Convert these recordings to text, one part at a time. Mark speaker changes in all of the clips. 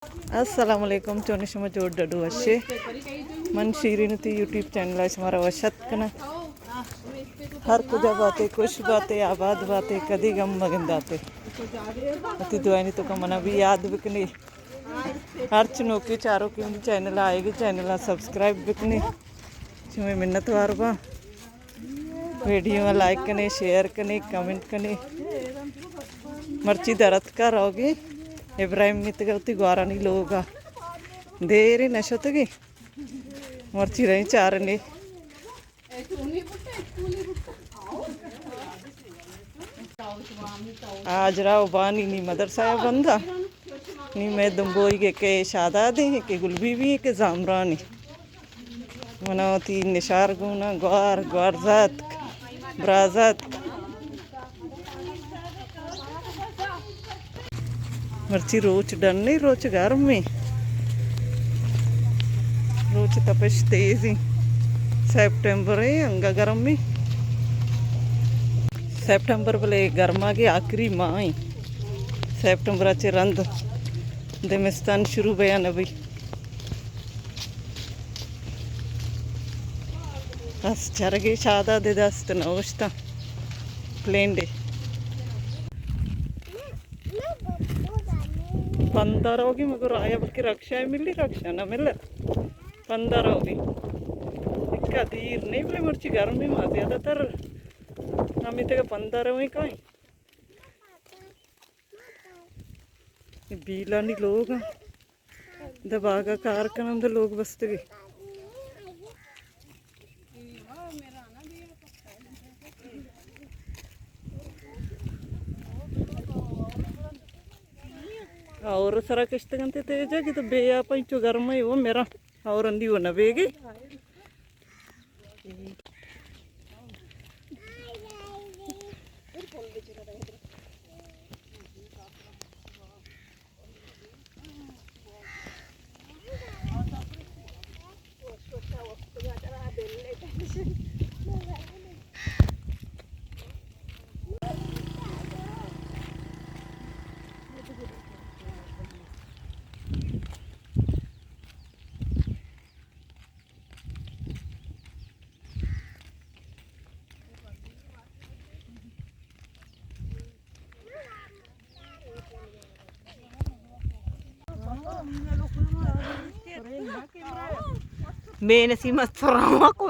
Speaker 1: Assalamualaikum चोनी शमा जोड़ डडू अच्छे मन शीरीन थी यूट्यूब चैनल हमारा वशत कना हर तुझा बातें कुछ बातें आबाद बातें कदी गम मगन दाते अति दुआनी तो कमना भी याद बिकनी हर चनौकी चारों की चैनल आएगी चैनल सब्सक्राइब बिकनी जिमें मिन्नत वार बा वीडियो में लाइक करने शेयर करने कमेंट करने मर्ची दरद का रहोगी इब्राहिम नितगती ग्वारानी लोग देरी नशतगी मर्ची रही चारनी आज राव बानी नी मदरसा बंदा नी मैं दम्बोई के शादा दी के गुलबी भी के जामरानी मनावती निशार गुना ग्वार ग्वारजात ब्राजात मर्ची रोच डन नहीं रोच गर्म में रोच तपश तेज ही सितंबर है अंगा गर्म में सितंबर वाले गर्मा के आखिरी माह ही सितंबर च रंद दिमिस्तान शुरू बया नबी बस चर गई शादा दे दस्त नौश्ता प्लेन डे 15 होगी मगर आया बल्कि रक्षा मिली रक्षा ना मिल 15 होगी इक्का धीर नहीं मिले मर्ची गर्मी में ज़्यादातर हम इतने 15 हुई कहीं बीला नहीं लोग दबा का कारखाना में लोग बसते गए और सारा किश्त गंते तेज है कि तो बेया पंचो गर्म है वो मेरा और अंधी वो न बेगी मैंने सी मत फरामा को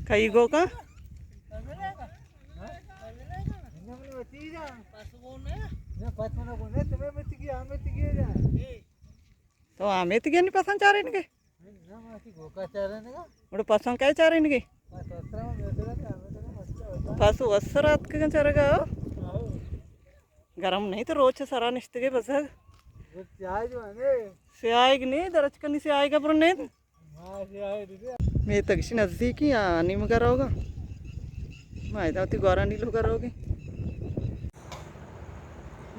Speaker 1: कई गो का तो आमे तिगे नहीं पसंद चाह रहे इनके उड़ पसंद क्या चाह रहे इनके पशु असरात के चरेगा गरम नहीं तो रोज सरा निश्ते के बस से आएगी नहीं दरज करनी से आएगा पर नहीं मैं तकशी नज़दीक ही नहीं मगर होगा मायदावती गौरा नीलो करोगे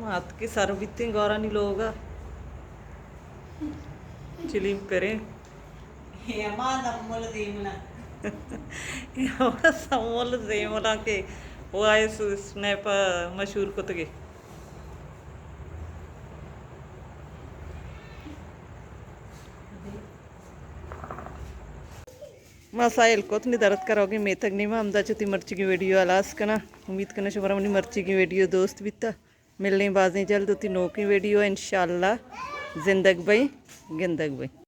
Speaker 1: हाथ के सर बीते गौरा नीलो होगा चिलीम करें समोल जेमला के वो आए स्नैप मशहूर कुतगे मसाइल को तो नहीं दर्द करोगे मैं तक नहीं मामदा चुती मर्ची की वीडियो आलास करना उम्मीद करना शुभरा मनी मर्ची की वीडियो दोस्त बीता मिलने बाजें जल्द होती नो की वीडियो इंशाल्लाह जिंदग भाई गिंदग भाई।